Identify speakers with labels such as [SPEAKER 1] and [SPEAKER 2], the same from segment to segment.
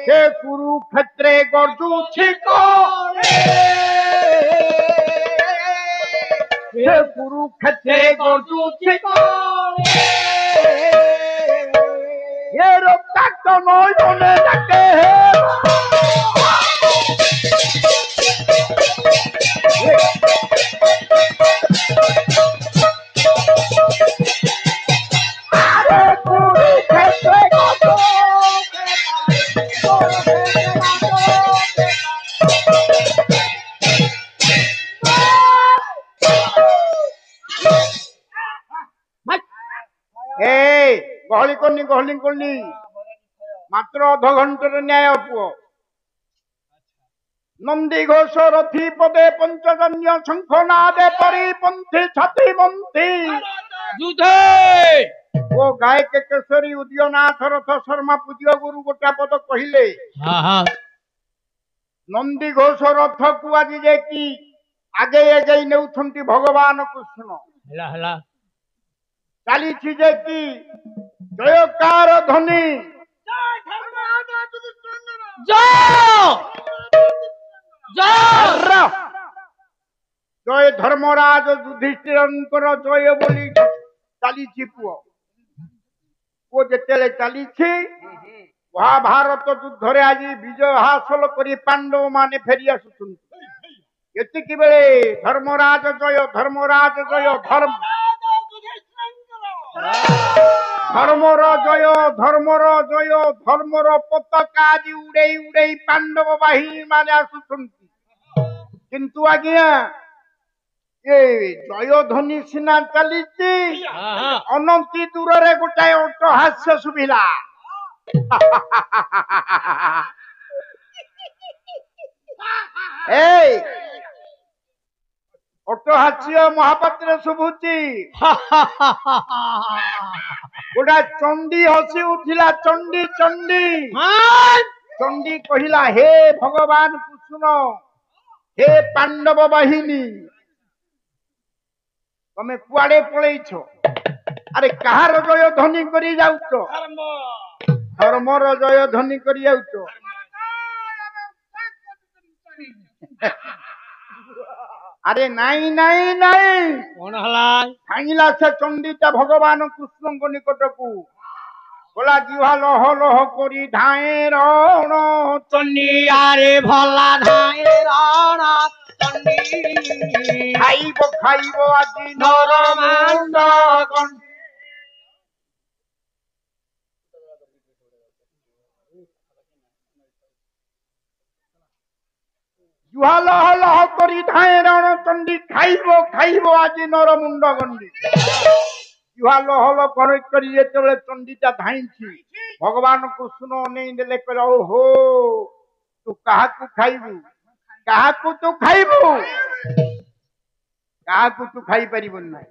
[SPEAKER 1] সে কুরুক্ষেত্রে গর্জুছে সে কুরুক্ষেত্রে গর্জুছে এ রক্তাক্ত নয়নে ডাকে ଗହଳି କରନି ମାତ୍ର ଅଧଘଣ୍ଟାର ନ୍ୟାୟ ପୁଅ ନନ୍ଦୀ ଘୋଷ ରଥି ପଦେ ପଞ୍ଚଜନ୍ୟ ଶଙ୍ଖନାଦେ ପରିପନ୍ଥୀ ଛାତି ମନ୍ଥୀ ଓ ଗାୟକ କେଶରୀ ଉଦୟନାଥ ରଥ ଶର୍ମା ପୂଜ୍ୟ ଗୁରୁ ଗୋଟା ପଦ କହିଲେ ନନ୍ଦୀ ଘୋଷ ରଥକୁ ଆଜି ଯାଇକି ଆଗେଇ ଆଗେଇ ନେଉଛନ୍ତି ଭଗବାନ କୃଷ୍ଣ ଚାଲିଛି ଯେ କି ଜୟକାର ଧ୍ୱନି ଜୟ ଧର୍ମରାଜ ଯୁଧିଷ୍ଠିରଙ୍କର ଜୟ ବୋଲି ଚାଲିଛି ପୁଅ ଯେତେବେଳେ ଚାଲିଛି ମହାଭାରତ ଯୁଦ୍ଧରେ ଆଜି ବିଜୟ ହାସଲ କରି ପାଣ୍ଡବ ମାନେ ଫେରି ଆସୁଛନ୍ତି ଏତିକି ବେଳେ ଧର୍ମରାଜ ଜୟ ଧର୍ମର ପତାକା ଆଜି ଉଡେଇ ଉଡେଇ ପାଣ୍ଡବ ବାହିନୀ ମାନେ ଆସୁଛନ୍ତି କିନ୍ତୁ ଆଜ୍ଞା ଏ ଜୟଧ୍ୱନି ସିନା ଚାଲିଛି ଅନନ୍ତି ଦୂରରେ ଗୋଟାଏ ଅଟ୍ଟହାସ୍ୟ ଶୁଭିଲା ଅଟ୍ଟହାସ୍ୟ ମହାପାତ୍ର ଶୁଭୁଛି ଗୋଟା ଚଣ୍ଡୀ ହସି ଉଠିଲା ଚଣ୍ଡୀ କହିଲା ହେ ଭଗବାନ କୃଷ୍ଣ ହେ ପାଣ୍ଡବ ବାହିନୀ ତମେ କୁଆଡେ ପଳେଇଛ ଆରେ କାହାର ଜୟ ଧ୍ୱନି କରି ଯାଉଛ ଧର୍ମର ଜୟ ଧ୍ୱନି କରି ଯାଉଛ ଆରେ ନାଇଁ କଣ ହେଲା ଭାଙ୍ଗିଲା ସେ ଚଣ୍ଡୀଟା ଭଗବାନ କୃଷ୍ଣଙ୍କ ନିକଟକୁ ବୋଲା ଜିହା ଲହ ଲହ କରି ଧାଏ ରଣ ଚଣ୍ଡୀ ଆରେ ଭଲା ଧାଏ ରଣ ଚଣ୍ଡୀ ଖାଇବ ଆଜି ନର ମାଣ୍ଡ ଜୁହା ଲହ ଲହ କରି ଧାଏ ରଣ ଚଣ୍ଡୀ ଖାଇବ ଆଜି ନର ମୁଣ୍ଡ ଗଣ୍ଡି ଜୁହା ଲହ ଲହ କରି ଯେତେବେଳେ ଚଣ୍ଡୀଟା ଧାଇଁଛି ଭଗବାନ କୃଷ୍ଣ ଅନେଇ ଦେଲେ କହିଲେ ଓହୋ ତୁ କାହାକୁ ତୁ ଖାଇପାରିବୁନି ନାହିଁ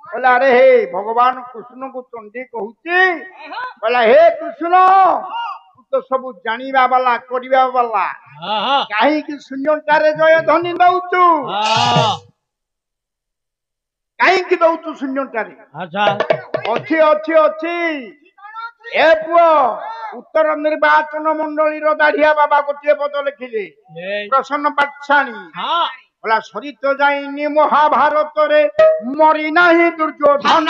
[SPEAKER 1] କହିଲା ଆରେ ହେ ଭଗବାନ କୃଷ୍ଣଙ୍କୁ ଚଣ୍ଡୀ କହୁଛି କହିଲା ହେ କୃଷ୍ଣ ତ ସବୁ ଜାଣିବା ବାଲା କରିବା ବାଲା କାହିଁକି ଶୂନ୍ୟଟାରେ ଜୟ ଧ୍ୱନି ଦଉଛୁ କାହିଁକି ଦଉଛୁ ଶୂନ୍ୟଟାରେ ଅଛି ଏ ପୁଅ ଉତ୍ତର ନିର୍ବାଚନ ମଣ୍ଡଳୀର ଦାଢିଆ ବାବା ଗୋଟିଏ ପଦ ଲେଖିଲେ ପ୍ରସନ୍ନ ପାଠଶାଣୀ ବୋଲା ସରିତ ଯାଇନି ମହାଭାରତରେ ମରି ନାହିଁ ଦୁର୍ଯ୍ୟୋଧନ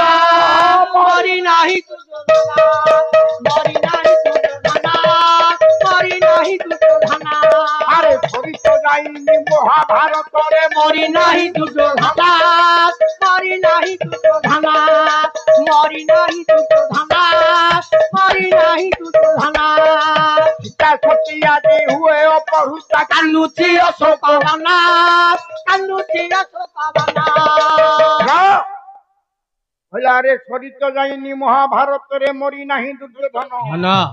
[SPEAKER 1] আরে সরিত যাইনি মহাভারতরে মরি নাহি দুর্যোধন সীতা সতী আদি হুয়ে অপহৃতা কান্দুছি অশোকবনা আরে সরিত যাইনি মহাভারতরে মরি নাহি দুর্যোধন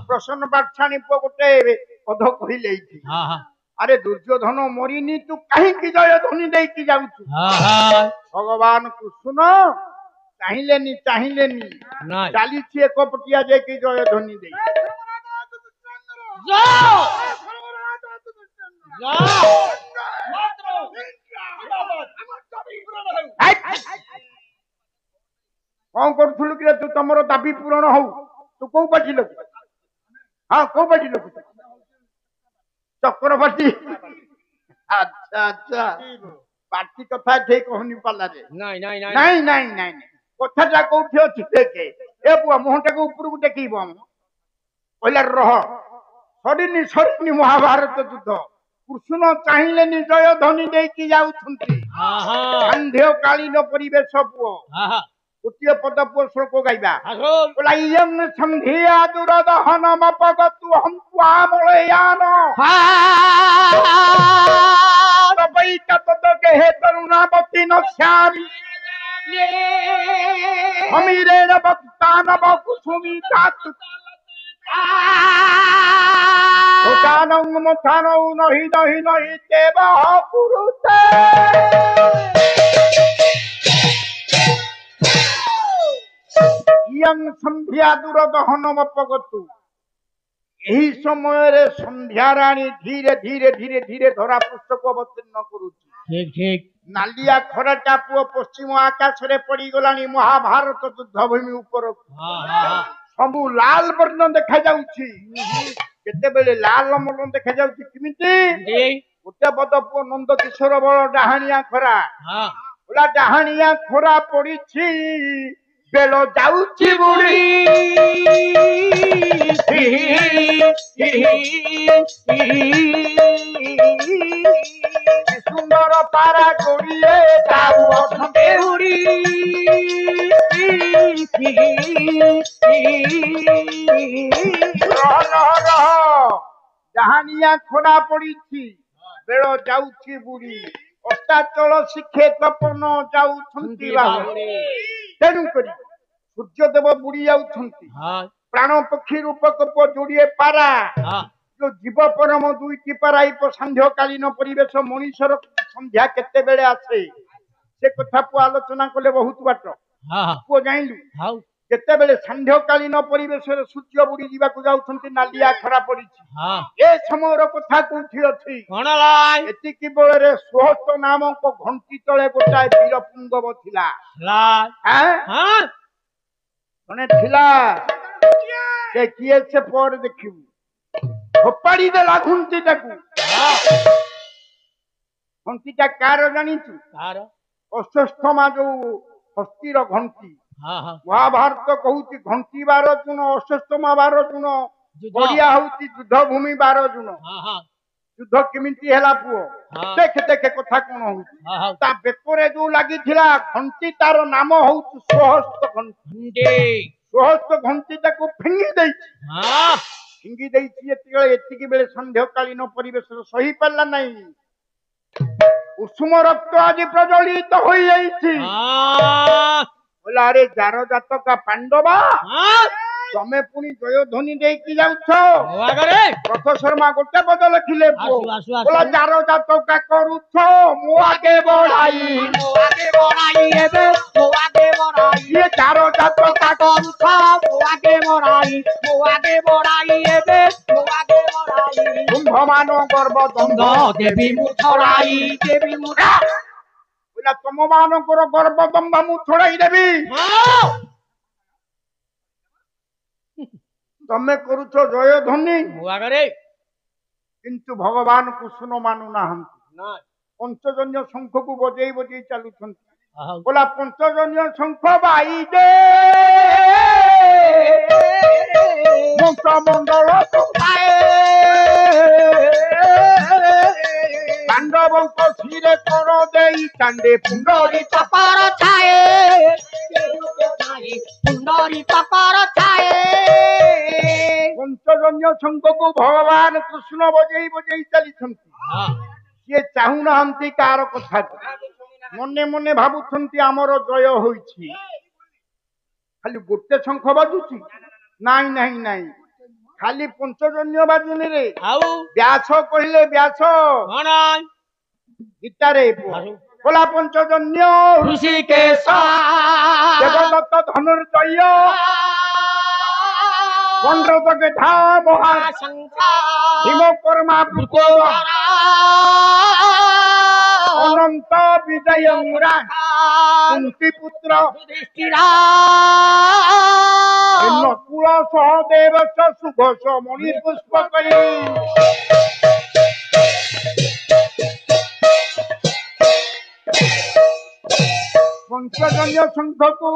[SPEAKER 1] প্রসন্ন পাঠশাণী পুଅ ଗୋଟେ ପଦ କହିଲେ ଏଇଠି ଆରେ ଦୁର୍ଯ୍ୟୋଧନ ମରିନି ତୁ କାହିଁକି ଜୟ ଧ୍ୱନି ଦେଇକି ଯାଉଛୁ ଭଗବାନ କୃଷ୍ଣ ଚାହିଁଲେନି ଚାଲିଛି ଏକପଟିଆ ଯାଇକି ଜୟ ଧ୍ୱନି ଦେଇ କଣ କରୁଥିଲୁ କି ତୁ ତମର ଦାବି ପୂରଣ ହଉ ତୁ କୋଉ ପାର୍ଟି ଲୋକ କୋଉ ପାର୍ଟି ଲୋକ ଚକ୍ରବର୍ତ୍ତୀ ଆଚ୍ଛା ଆଚ୍ଛା ପାର୍ଟି କଥା ଠିକ କହୁନି ପାଲାରେ
[SPEAKER 2] ନାଇଁ ନାଇଁ ନାଇଁ
[SPEAKER 1] ନାଇଁ ନାଇଁ ନାଇଁ କଥାଟା କୋଉଠି ଅଛି ଦେଖେ ଏ ପୁଅ ମୁହଁଟାକୁ ଉପରକୁ ଟେକିବ କହିଲା ରହ ସରିନି ମହାଭାରତ ଯୁଦ୍ଧ କୃଷ୍ଣ ଚାହିଁଲେନି ଜୟ ଧ୍ୱନି ଦେଇକି ଯାଉଛନ୍ତି ସାନ୍ଧ୍ୟ କାଳୀନ ପରିବେଶ ପୁଅ ଗୋଟିଏ ପଦ ପୁଅ ଶ୍ଲୋକ ଗାଇବା ଇୟଂ ସନ୍ଧ୍ୟା ଦୁରଦହନ ମପଗତୁ ହନ୍ତୁ ଆମଳୟାନ हे तरुणावती नश्यामि समीरेण भक्तानव कुसुमी तातु भूतानौ मथानौ नहि देव कुरुते इयं संध्या दुरदहन मपगतु ଏହି ସମୟରେ ସନ୍ଧ୍ୟା ରାଣୀ ଧୀରେ ଧୀରେ ଧୀରେ ଧୀରେ ଧରା ପୃଷ୍ଠକୁ ଅବତୀର୍ଣ୍ଣ କରୁଛି
[SPEAKER 2] ଠିକ ଠିକ
[SPEAKER 1] ନାଲିଆ ଖରାଟା ପୁଅ ପଶ୍ଚିମ ଆକାଶରେ ପଡିଗଲାଣି ମହାଭାରତ ଯୁଦ୍ଧ ଭୂମି ଉପରକୁ ସବୁ ଲାଲ ବର୍ଣ୍ଣ ଦେଖାଯାଉଛି କେତେବେଳେ ଲାଲ ବର୍ଣ୍ଣ ଦେଖାଯାଉଛି କେମିତି ଗୋଟେ ପଦ ପୁଅ ନନ୍ଦ କିଶୋର ବଳ ଡାହାଣିଆ ଖରା ଡାହାଣିଆ ଖରା ପଡିଛି ବେଳ ଯାଉଛି ବୁଢୀ ସୁନ୍ଦର ପାରା ଗୋଡ଼ିଏ ଯାଉ ଉଡ଼ି ଡାହାଣିଆ ଖରା ପଡିଛି ବେଳ ଯାଉଛି ବୁଢୀ ଅଷ୍ଟାଚଳ ଶିଖେ ତପନ ଯାଉଛନ୍ତି ତେଣୁକରି ସୂର୍ଯ୍ୟଦେବ ବୁଡି ଯାଉଛନ୍ତି ପ୍ରାଣ ପକ୍ଷୀ ରୂପକ ଯୋଡିଏ ପାରା ଯୋଉ ଜୀବ ପରମ ଦୁଇଟି ପାରାଇପ ସାନ୍ଧ୍ୟକାଳୀନ ପରିବେଶ ମଣିଷର ସନ୍ଧ୍ୟା କେତେବେଳେ ଆସେ ସେ କଥା ପୁଅ ଆଲୋଚନା କଲେ ବହୁତ ବାଟ ପୁଅ ଜାଣିଲୁ ଯେତେବେଳେ ସାନ୍ଧ୍ୟକାଳୀନ ପରିବେଶରେ ସୂର୍ଯ୍ୟ ବୁଡି ଯିବାକୁ ଯାଉଛନ୍ତି ନାଲିଆ ଖରା ପଡିଛି ଏ ସମୟର କଥା କୋଉଠି ଅଛି ଏତିକି ବେଳରେ ସୁହସ୍ତ ନାମକ ଘଣ୍ଟି ତଳେ ଗୋଟାଏ ବୀର ପୁଙ୍ଗବ ଥିଲା ଜଣେ ଥିଲା ସେ କିଏ ସେ ପରେ ଦେଖିବୁ ଫୋପାଡ଼ି ଦେଲା ଘଣ୍ଟିଟାକୁ ଘଣ୍ଟିଟା କାର ଜାଣିଛୁ ଅଶ୍ୱତ୍ଥମା ଯୋଉ ହସ୍ତିର ଘଣ୍ଟି ମହାଭାରତ କହୁଛି ଘଣ୍ଟି 12 ଜୁଣ ଅଶ୍ୱତ୍ଥମା 12 ଜୁଣ ପଡିଆ ହଉଛି ଯୁଦ୍ଧ ଭୂମି 12 ଜୁଣ ଯୁଦ୍ଧ କେମିତି ହେଲା ପୁଅ ଦେଖେ ଦେଖେ କଥା କଣ ହଉଛି ତା ବେକରେ ଯୋଉ ଲାଗିଥିଲା ଘଣ୍ଟି ତାର ନାମ ହଉଛି ସୁହସ୍ତ ଘଣ୍ଟି ସୁହସ୍ତ ଘଣ୍ଟିଟାକୁ ଫିଙ୍ଗି ଦେଇଛି ଏତିକି ବେଳେ ସନ୍ଧ୍ୟାକାଳୀନ ପରିବେଶରେ ସହି ପାରିଲା ନାହିଁ ଉଷୁମ ରକ୍ତ ଆଜି ପ୍ରଜ୍ୱଳିତ ହୋଇଯାଇଛି ଆରେ ଯାର ଜାତକା ପାଣ୍ଡବା ତମେ ପୁଣି ଜୟଧ୍ୱନି ଦେଇକି ଯାଉଛ ରଥ ଶର୍ମା ଗୋଟେ ପଦ ଲେଖିଲେ ଯାର ଜାତକା କରୁଛ ମୁଁ ଆଗେ ବଢାଇ ଯାର ଜାତକା କରୁଛ କୁମ୍ଭମାନ ଗର୍ବ ଦମ୍ଭ ଦେବୀ ମୁଁ ଛଡ଼ାଇ ତମ ମାନଙ୍କର ଗର୍ବ ଦମ୍ଭ ମୁଁ ଛଡ଼ାଇ ଦେବି ତମେ କରୁଛ ଜୟଧ୍ୱନି କିନ୍ତୁ ଭଗବାନ କୃଷ୍ଣ ମାନୁନାହାନ୍ତି ପଞ୍ଚଜନ୍ୟ ଶଙ୍ଖକୁ ବଜେଇ ବଜେଇ ଚାଲୁଛନ୍ତି ବୋଲା ପଞ୍ଚଜନ୍ୟ ଶଙ୍ଖ ବାଇଦେ ମଣ୍ଡଳ ପାଣ୍ଡବଙ୍କ ଶିରେ କର ଦେଇ ଚାଣ୍ଡେ ପୁଣ୍ଡରୀ ଚପର ଥାଏ ପଞ୍ଚଜନ୍ୟ ଶଙ୍ଖକୁ ଭଗବାନ କୃଷ୍ଣ ବଜେଇ ବଜେଇ ଚାଲିଛନ୍ତି ସିଏ ଚାହୁଁନାହାନ୍ତି କାହାର କଥା ମନେ ମନେ ଭାବୁଛନ୍ତି ଆମର ଜୟ ହୋଇଛି ଖାଲି ଗୋଟେ ଶଙ୍ଖ ବାଜୁଛି ନାଇଁ ନାଇଁ ନାଇଁ ଖାଲି ପଞ୍ଚଜନ୍ୟ ବାଜୁନି ରେ ବ୍ୟାସ କହିଲେ ବ୍ୟାସ ଗୀତାରେ ବୋଲା ପଞ୍ଚଜନ୍ୟ ଋଷିକେଶ ଦେବଦତ୍ତ ଧନୁର୍ଜୟ ପଣ୍ଡ୍ରତ ଗେଧା ଭୀମକର୍ମା ଅନନ୍ତ ବିଜୟ କୁନ୍ତି ପୁତ୍ର ନକୁଳ ସହଦେବ ସୁଘୋଷ ମଣି ପୁଷ୍ପ କରି पंचजन्य शंख को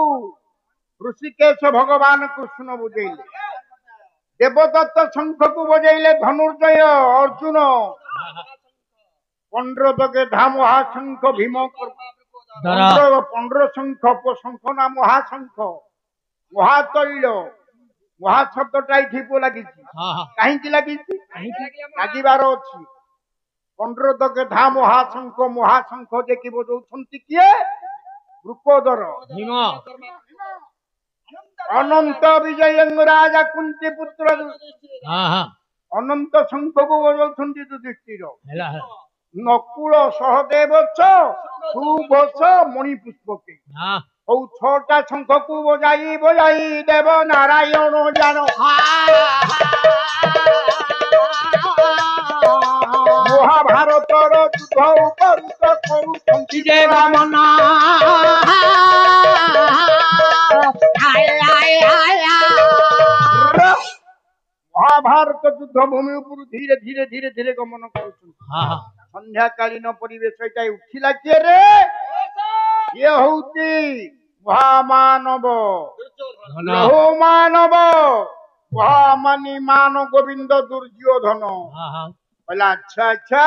[SPEAKER 1] ऋषिकेश भगवान कृष्ण बुझेले देवदत्त शंख को बजाइले धनुर्जय अर्जुन 15 दगे धा महाशंख भीम 15 शंख शंख ना महाशंख महातैल महाशब्दटा ये लगी कहीं लगी लगिबार अच्छी 15 दगे धा महाशंख देखी बजाउछंती किए वृकोदर अनंत विजय राजा कुंती पुत्र अनंत शंख को बजाउछंती युधिष्ठिर नकुल सहदेव सुघोष मणिपुष्पके छटा शंख को बजाई बजाई देव नारायण जान महाभारतर युद्ध उपरुत करुछंती जय वामना महाभारत युद्ध भूमि ऊपर धीरे धीरे धीरे धीरे गमन कर संध्या कालीन परिवेश उठिला किए रे ये हूँ महामानव मानव महामानी मान गोविंद दुर्योधन बोला अच्छा अच्छा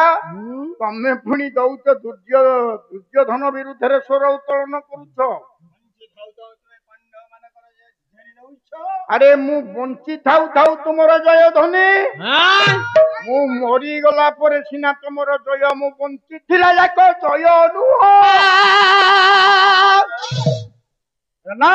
[SPEAKER 1] तमें पुणी दौच दुर्योधन विरुद्ध स्वर उत्तोलन करुछ अरे मु बंची थाउ थाउ तुमर जय ध्वनि मु मरी गला परे सिना तुमर जय मु बंची थिला जाक जय नुह ना